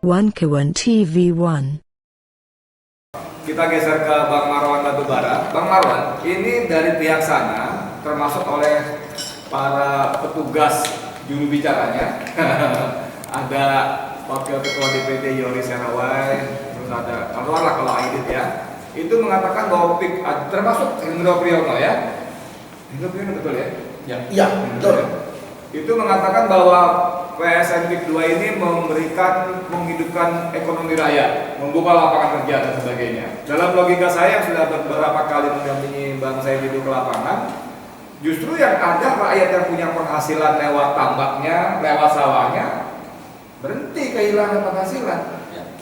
Wankawan TV1. Kita geser ke Bang Marwan Batubara. Bang Marwan, ini dari pihak sana termasuk oleh para petugas juru bicaranya. Ada Wakil Ketua DPD Yoris Heraway, terus ada kalau Aidit ya. Itu mengatakan bahwa termasuk Hendro Priyono ya. Hendro Priyono betul ya? Ya, betul. Itu mengatakan bahwa PSN PIK 2 ini menghidupkan ekonomi rakyat, membuka lapangan kerja dan sebagainya. Dalam logika saya yang sudah beberapa kali mendampingi Bang Said itu ke lapangan, justru yang ada rakyat yang punya penghasilan lewat tambaknya, lewat sawahnya, berhenti kehilangan penghasilan.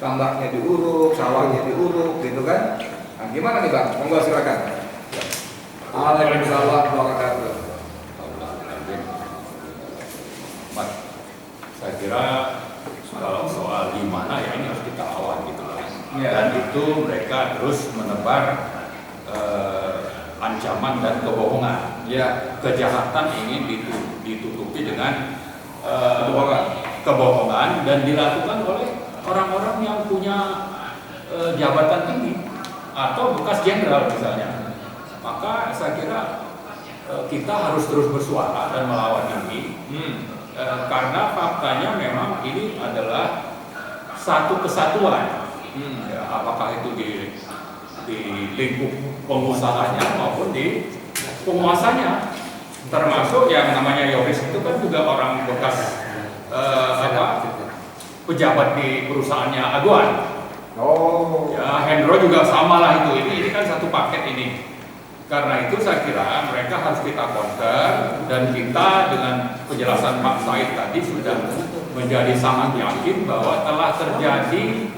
Tambaknya diuruk, sawahnya diuruk, gitu kan? Nah, gimana nih Bang? Monggo silakan. Waalaikumsalam warahmatullahi wabarakatuh. Saya kira kalau soal di mana ya ini harus kita lawan gitu loh. Ya. Dan itu mereka terus menebar ancaman dan kebohongan. Ya. Kejahatan ini ditutupi dengan kebohongan dan dilakukan oleh orang-orang yang punya jabatan tinggi atau bekas jenderal misalnya. Maka saya kira kita harus terus bersuara dan melawan ini. Karena faktanya memang ini adalah satu kesatuan, ya, apakah itu di lingkup pengusahanya maupun di penguasanya, termasuk yang namanya Yoris itu kan juga orang bekas pejabat di perusahaannya Aguan. Oh, ya Hendro juga sama lah itu. Ini kan satu paket ini. Karena itu saya kira mereka harus kita counter, dan kita dengan penjelasan Pak Said tadi sudah menjadi sangat yakin bahwa telah terjadi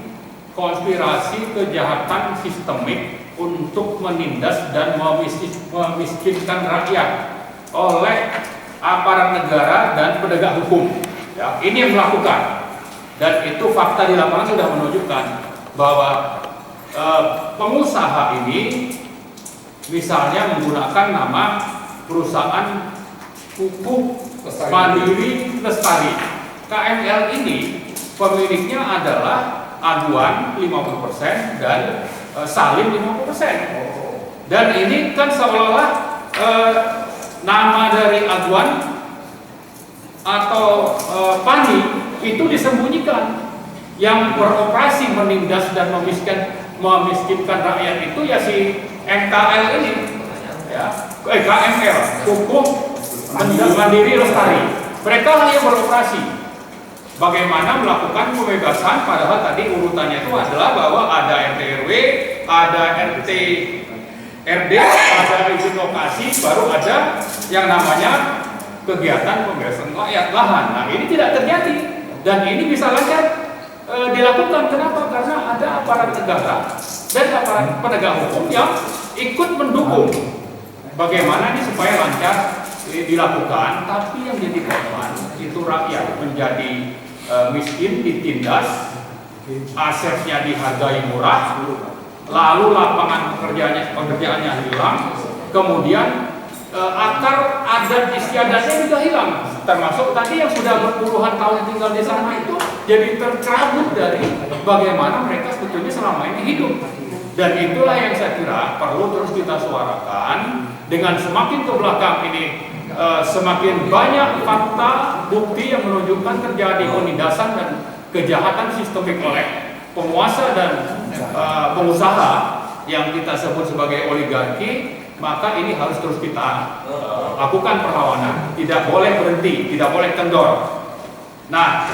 konspirasi kejahatan sistemik untuk menindas dan memiskinkan rakyat oleh aparat negara dan penegak hukum. Ya, ini yang melakukan, dan itu fakta di lapangan sudah menunjukkan bahwa pengusaha ini misalnya menggunakan nama perusahaan Pupuk Mandiri Lestari. KML ini pemiliknya adalah Aguan 50% dan Salim 50%. Dan ini kan seolah-olah nama dari Aguan atau Pani itu disembunyikan. Yang beroperasi menindas dan memiskinkan rakyat itu ya si MKL ini, ya, KML, Pupuk Mandiri Lestari. Mereka lah yang beroperasi. Bagaimana melakukan pembebasan? Padahal tadi urutannya itu adalah bahwa ada RT RW, ada RT RD, ada izin lokasi, baru ada yang namanya kegiatan pembebasan lahan. Nah, ini tidak terjadi, dan ini bisa lancar dilakukan. Kenapa? Karena ada aparat negara dan aparat penegak hukum yang ikut mendukung bagaimana ini supaya lancar dilakukan. Tapi yang jadi korban itu rakyat, menjadi miskin, ditindas, asetnya dihargai murah, lalu lapangan pekerjaannya hilang, kemudian akar adat istiadatnya juga hilang, termasuk tadi yang sudah berpuluhan tahun tinggal di sana itu jadi tercerabut dari bagaimana mereka sebetulnya selama ini hidup. Dan itulah yang saya kira perlu terus kita suarakan. Dengan semakin ke belakang ini semakin banyak fakta bukti yang menunjukkan terjadi penindasan dan kejahatan sistemik oleh penguasa dan pengusaha yang kita sebut sebagai oligarki. Maka ini harus terus kita lakukan perlawanan, tidak boleh berhenti, tidak boleh kendor. Nah,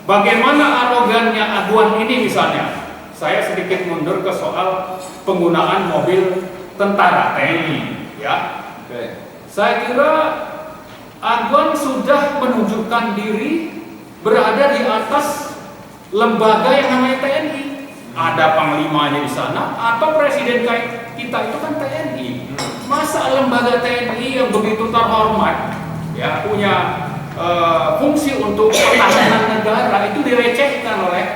bagaimana arogannya Aguan ini misalnya? Saya sedikit mundur ke soal penggunaan mobil tentara TNI, ya. Saya kira Aguan sudah menunjukkan diri berada di atas lembaga yang namanya TNI. Ada panglimanya di sana, atau presiden kita itu kan TNI. Masa lembaga TNI yang begitu terhormat, ya, punya fungsi untuk pertahanan negara itu direcehkan oleh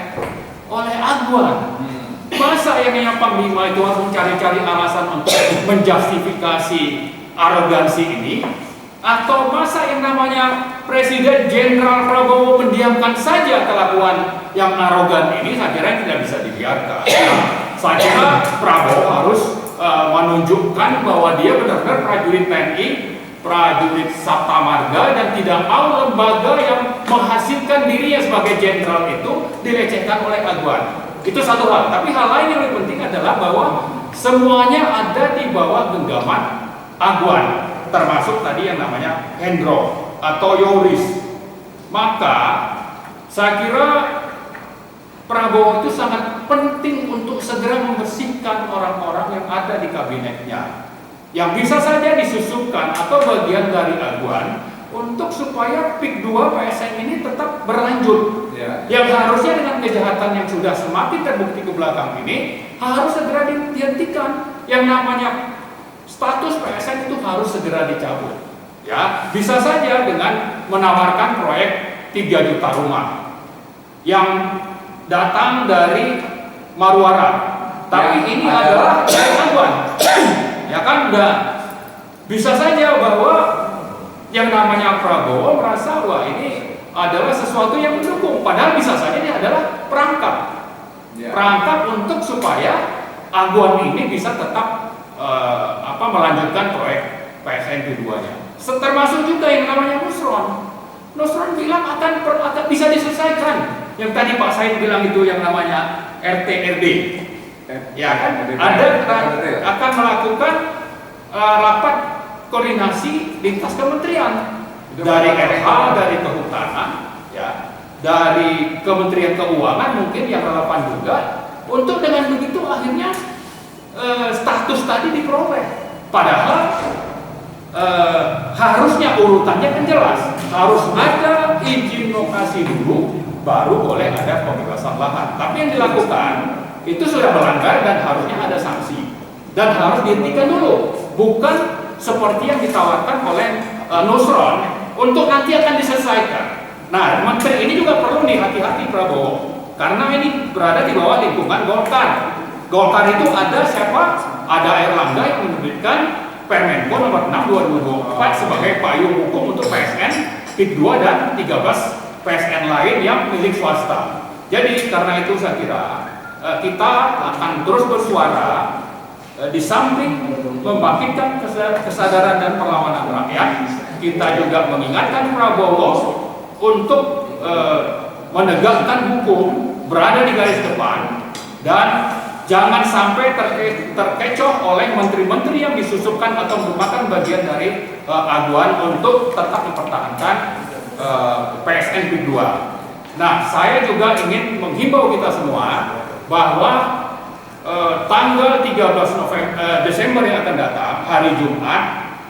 Aguan? Masa yang panglima itu harus mencari-cari alasan untuk menjustifikasi arogansi ini? Atau masa yang namanya Presiden Jenderal Prabowo mendiamkan saja kelakuan yang arogan ini, saya kira tidak bisa dibiarkan. Saya kira Prabowo harus menunjukkan bahwa dia benar-benar prajurit TNI, prajurit Sabta Marga, dan tidak mau lembaga yang menghasilkan dirinya sebagai jenderal itu dilecehkan oleh aguan. Itu satu hal. Tapi hal lain yang lebih penting adalah bahwa semuanya ada di bawah genggaman aguan, termasuk tadi yang namanya Hendro atau Yoris. Maka saya kira Prabowo itu sangat penting untuk segera membersihkan orang-orang yang ada di kabinetnya, yang bisa saja disusupkan atau bagian dari aguan untuk supaya PIK 2 PSN ini tetap berlanjut. Yang harusnya dengan kejahatan yang sudah semakin terbukti ke belakang ini harus segera dihentikan. Yang namanya status PSN itu harus segera dicabut. Ya, bisa saja dengan menawarkan proyek 3 juta rumah yang datang dari Marwara, tapi ini adalah dari aguan. Ya kan, bisa saja bahwa yang namanya Prabowo merasa wah ini adalah sesuatu yang mendukung, padahal bisa saja ini adalah perangkap untuk supaya aguan ini bisa tetap melanjutkan proyek PSN keduanya. Termasuk juga yang namanya Nusron. Nusron bilang akan bisa diselesaikan. Yang tadi Pak Said bilang itu yang namanya RT/RD. Ya kan, akan melakukan rapat koordinasi lintas kementerian dari RH, dari Kehutanan, ya, dari Kementerian Keuangan mungkin yang relevan juga, untuk dengan begitu akhirnya status tadi diperoleh. Padahal harusnya urutannya kan jelas, harus ada izin lokasi dulu, baru boleh ada pembebasan lahan. Tapi yang dilakukan itu sudah melanggar dan harusnya ada sanksi dan harus dihentikan dulu, bukan seperti yang ditawarkan oleh Nusron untuk nanti akan diselesaikan. Nah, menteri ini juga perlu nih hati-hati Prabowo, karena ini berada di bawah lingkungan Golkar. Golkar itu ada siapa? Ada Airlangga yang menerbitkan Permenko nomor 6 2024 sebagai payung hukum untuk PSN, PIK 2 dan 13 PSN lain yang milik swasta. Jadi karena itu saya kira kita akan terus bersuara di samping membangkitkan kesadaran dan perlawanan rakyat. Kita juga mengingatkan Prabowo untuk menegakkan hukum, berada di garis depan, dan jangan sampai terkecoh oleh menteri-menteri yang disusupkan atau merupakan bagian dari aguan untuk tetap dipertahankan PSN PIK 2. Nah, saya juga ingin menghimbau kita semua bahwa tanggal 13 Desember yang akan datang, hari Jumat,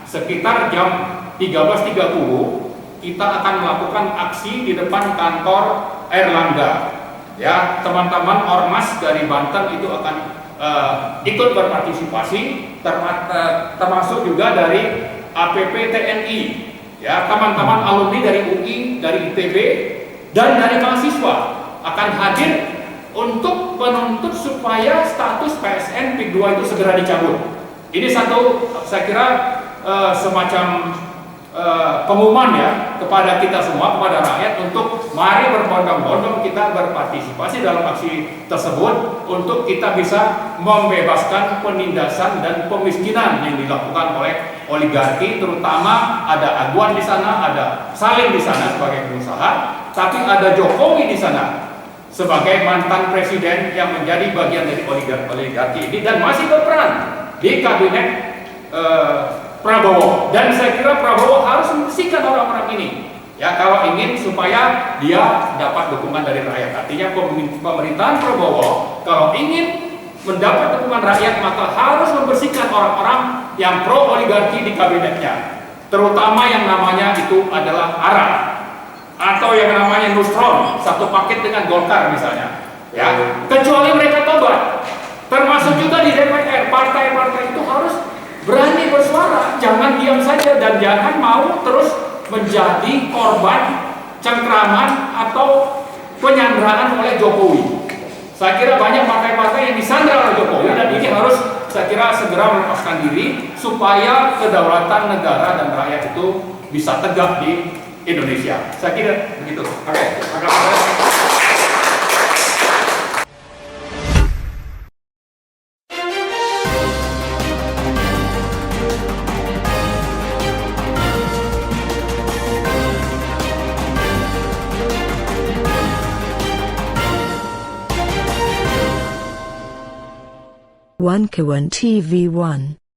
sekitar jam 13.30, kita akan melakukan aksi di depan kantor Airlangga. Ya, teman-teman Ormas dari Banten itu akan ikut berpartisipasi, termasuk juga dari APP TNI, ya, teman-teman alumni dari UI, dari ITB, dan dari mahasiswa akan hadir untuk menuntut supaya status PSN PIK 2 itu segera dicabut. Ini satu, saya kira semacam pengumuman ya kepada kita semua, kepada rakyat, untuk mari berbondong-bondong kita berpartisipasi dalam aksi tersebut untuk kita bisa membebaskan penindasan dan pemiskinan yang dilakukan oleh oligarki, terutama ada Aguan di sana, ada Salim di sana sebagai pengusaha, tapi ada Jokowi di sana sebagai mantan presiden yang menjadi bagian dari oligarki ini dan masih berperan di kabinet Prabowo. Dan saya kira Prabowo harus membersihkan orang-orang ini, ya, kalau ingin supaya dia dapat dukungan dari rakyat. Artinya pemerintahan Prabowo kalau ingin mendapat dukungan rakyat maka harus membersihkan orang-orang yang pro oligarki di kabinetnya, terutama yang namanya itu adalah ARA atau yang namanya Nusron, satu paket dengan Golkar misalnya, ya, kecuali mereka tobat. Termasuk juga di DPR, partai-partai itu harus berani bersuara, jangan diam saja dan jangan mau terus menjadi korban cengkraman atau penyanderaan oleh Jokowi. Saya kira banyak partai-partai yang disandra oleh Jokowi dan ini harus saya kira segera melepaskan diri supaya kedaulatan negara dan rakyat itu bisa tegak di Indonesia. Saya kira begitu. Oke, terima kasih. One Kawan TV 1